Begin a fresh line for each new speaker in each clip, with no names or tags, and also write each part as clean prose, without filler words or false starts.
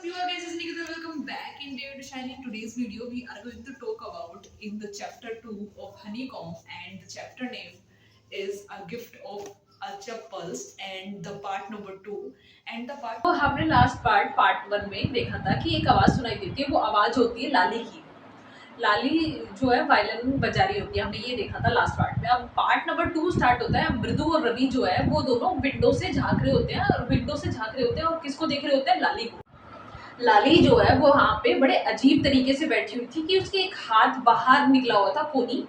Hello guys, it's Nikita. Welcome back in Day to Shine. In today's video, we are going to talk about in the chapter 2 of Honeycomb, and the chapter name is A Gift of Chappals, and the part number 2 and the part तो हमने last part 1 में देखा था कि एक आवाज सुनाई देती है, वो आवाज होती है लाली की। लाली जो है वायलिन बजा रही होती है, हमने ये देखा था लास्ट पार्ट में। अब पार्ट नंबर 2 स्टार्ट होता है। मृदु और रवि जो है वो दोनों विंडो से झांक रहे होते हैं, और किसको देख रहे होते हैं? लाली को। लाली जो है वो वहाँ पे बड़े अजीब तरीके से बैठी हुई थी कि उसके एक हाथ बाहर निकला हुआ था कोनी,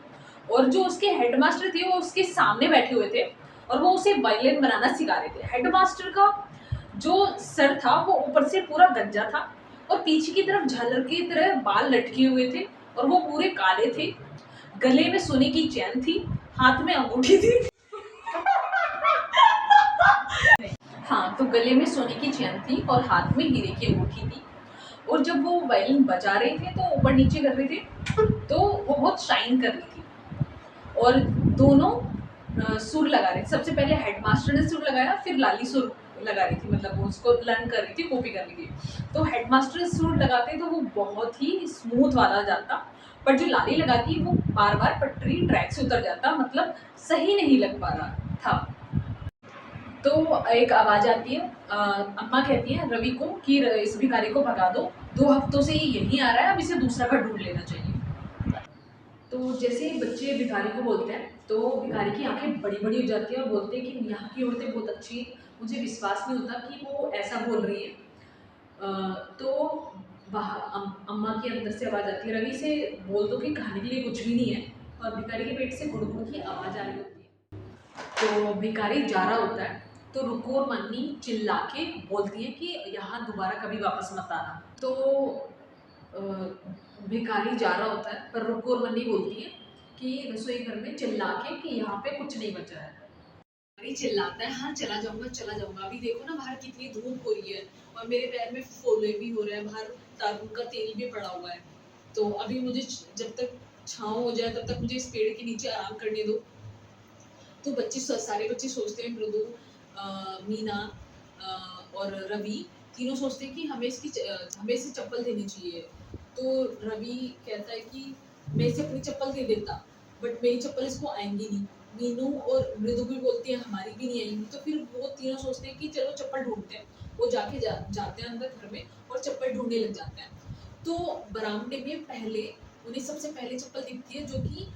और जो उसके हेडमास्टर थे वो उसके सामने बैठे हुए थे और वो उसे वायलिन बनाना सिखा रहे थे। हेडमास्टर का जो सर था वो ऊपर से पूरा गंजा था और पीछे की तरफ झालर की तरह बाल लटके हुए थे और वो पूरे काले थे। गले में सोने की चैन थी, हाथ में अंगूठी थी। हाँ, तो गले में सोने की चैन थी और हाथ में हीरे की अंगूठी थी। और जब वो वायलिन बजा रहे थे तो ऊपर नीचे कर रहे थे तो वो बहुत शाइन कर रही थी और दोनों सुर लगा रहे थे। सबसे पहले हेडमास्टर ने सुर लगाया, फिर लाली सुर लगा रही थी, मतलब वो उसको लर्न कर रही थी कॉपी करने के लिए। तो हेडमास्टर सुर लगाते तो वो बहुत ही स्मूथ वाला जाता, पर जो लाली लगाती वो बार बार पटरी ट्रैक से उतर जाता, मतलब सही नहीं लग पा रहा था। तो एक आवाज आती है, अम्मा कहती है रवि को कि इस भिखारी को भगा दो, 2 हफ्तों से ये यहीं आ रहा है, अब इसे दूसरा घर ढूंढ लेना चाहिए। तो जैसे ही बच्चे भिखारी को बोलते हैं तो भिखारी की आंखें बड़ी बड़ी हो जाती है और बोलते हैं कि यहाँ की औरतें बहुत अच्छी हैं, मुझे विश्वास नहीं होता कि वो ऐसा बोल रही है। तो अम्मा की अंदर से आवाज आती है, रवि से बोल दो कि खाने के लिए कुछ भी नहीं है, और भिखारी के पेट से गुड़गुड़ की आवाज आ रही होती है। तो भिखारी जा रहा होता है तो रुको और मन्नी चिल्ला के बोलती है कि यहाँ दोबारा कभी वापस मत आना। तो भिखारी जा रहा होता है पर रुको और मन्नी बोलती है कि रसोई घर में चिल्ला के कि यहाँ पे कुछ नहीं बचा है। भिखारी चिल्लाता है, हाँ चला जाऊंगा चला जाऊंगा, अभी देखो ना बाहर कितनी धूप हो रही है और मेरे पैर में फोले भी हो रहे हैं, बाहर तारुन का तेल भी पड़ा हुआ है, तो अभी मुझे जब तक छाँव हो जाए तब तक मुझे इस पेड़ के नीचे आराम करने दो। तो सारे बच्चे सोचते हैं, मृदु, मीना और रवि तीनों सोचते हैं कि हमें इसे चप्पल देनी चाहिए। तो रवि कहता है कि मैं इसे अपनी चप्पल दे देता, बट मेरी चप्पल इसको आएंगी नहीं। मीनू और मृदु भी बोलती है हमारी भी नहीं आएंगी। तो फिर वो तीनों सोचते हैं कि चलो चप्पल ढूंढते हैं। वो जाते हैं अंदर घर में और चप्पल ढूंढने लग जाते हैं। तो बरामदे में उन्हें सबसे पहले चप्पल दिखती है, जो कि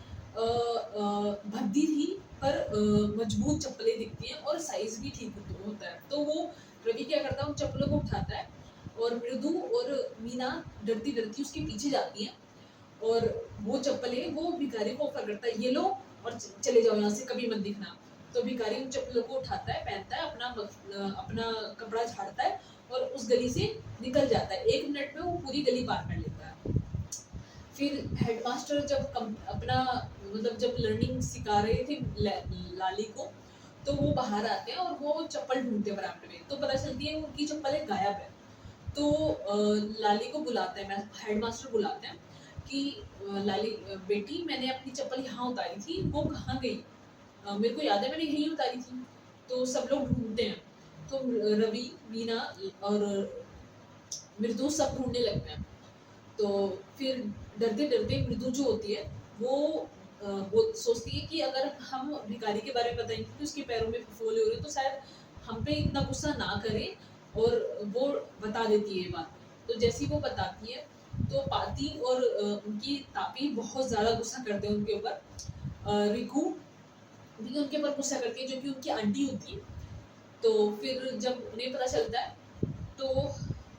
भद्दी थी पर मजबूत चप्पलें दिखती हैं और साइज भी ठीक होता है। तो वो रवि क्या करता है, उन चप्पलों को उठाता है और मृदु और मीना डरती डरती उसके पीछे जाती हैं और वो चप्पलें वो भिखारी को ऑफर करता है, ये लो और चले जाओ यहाँ से, कभी मत दिखना। तो भिखारी उन चप्पलों को उठाता है, पहनता है, अपना कपड़ा झाड़ता है और उस गली से निकल जाता है। 1 मिनट में वो पूरी गली पार कर लेता है। फिर हेडमास्टर जब लर्निंग सिखा रहे थे लाली को, तो वो बाहर आते हैं और वो चप्पल ढूंढते हैं बरामदे में। तो पता चलती है उनकी चप्पलें गायब है। तो लाली को बुलाते हैं, हेडमास्टर बुलाते हैं कि लाली बेटी, मैंने अपनी चप्पल यहाँ उतारी थी, वो कहाँ गई? मेरे को याद है मैंने यहीं उतारी थी। तो सब लोग ढूंढते हैं। तो रवि, मीना और मृदु सब ढूंढने लगते हैं। तो फिर डरते डरते मृदु जो होती है वो सोचती है कि अगर हम भिखारी के बारे में बताएंगे कि उसके पैरों में फफोले हो रहे, तो शायद हम पे इतना गुस्सा ना करे, और वो बता देती है ये बात। तो जैसी वो बताती है तो पाती और उनकी तापी बहुत ज़्यादा गुस्सा करते हैं उनके ऊपर। रिकू भी उनके ऊपर गुस्सा करती है, जो कि उनकी आंटी होती है। तो फिर जब उन्हें पता चलता है तो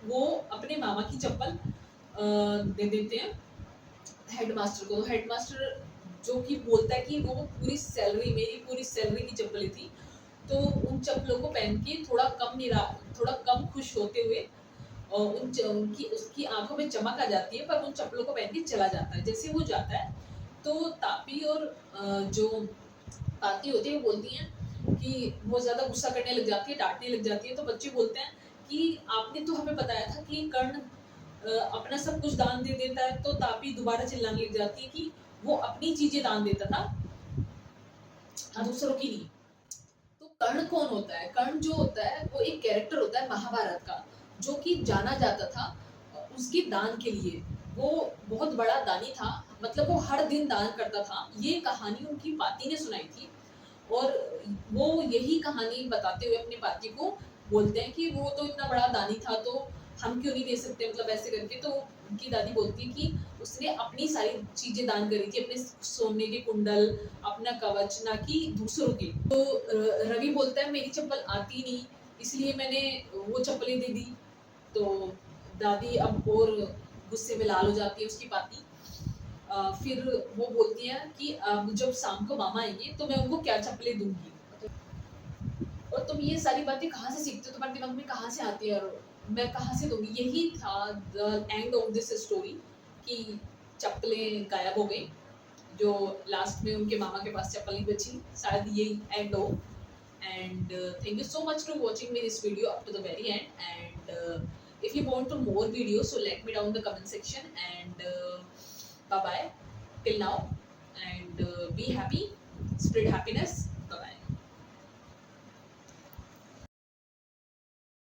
वो अपने मामा की चप्पल दे देते हैं हेडमास्टर को। हेडमास्टर जो कि बोलता है कि वो मेरी पूरी सैलरी की चप्पलें थी। तो उन चप्पलों को पहन के थोड़ा कम खुश होते हुए और उसकी आंखों में चमक आ जाती है, पर उन चप्पलों को पहन के चला जाता है। जैसे वो जाता है तो तापी और जो पाती होती है वो बोलती हैं कि बहुत ज्यादा गुस्सा करने लग जाती है, डांटने लग जाती है। तो बच्चे बोलते हैं कि आपने तो हमें बताया था कि कर्ण अपना सब कुछ दान दे देता है। तो तापी दोबारा चिल्लाने लग जाती है कि वो अपनी चीजें दान देता था, दूसरों की नहीं। तो कर्ण कौन होता है? कर्ण जो होता है वो एक कैरेक्टर होता है महाभारत का। जो कि जाना जाता था उसके दान के लिए। वो बहुत बड़ा दानी था, मतलब वो हर दिन दान करता था। ये कहानी उनकी पाती ने सुनाई थी और वो यही कहानी बताते हुए अपनी पाती को बोलते हैं कि वो तो इतना बड़ा दानी था तो हम क्यों नहीं दे सकते, मतलब ऐसे करके। तो उनकी दादी बोलती है कि उसने अपनी सारी चीजें दान करी थी, अपने सोने के कुंडल, अपना कवच, ना कि दूसरों के। तो रवि बोलता है मेरी चप्पल आती नहीं, इसलिए मैंने वो चप्पलें दे दी। तो दादी अब और गुस्से में लाल हो जाती है उसकी पाती। फिर वो बोलती है कि अब जब शाम को मामा आएंगे तो मैं उनको क्या चप्पलें दूंगी। और तुम ये सारी बातें कहाँ से सीखते हो, तुम्हारे दिमाग में कहाँ से आती है, और मैं कहाँ से दूंगी। यही था the end of this story कि चप्पलें गायब हो गई, जो लास्ट में उनके मामा के पास चप्पल नहीं बची। शायद यही एंड हो। And thank you so much for watching me this video up to the very end. And if you want to more videos, so let me down the comment section. And bye bye till now. And be happy, spread happiness.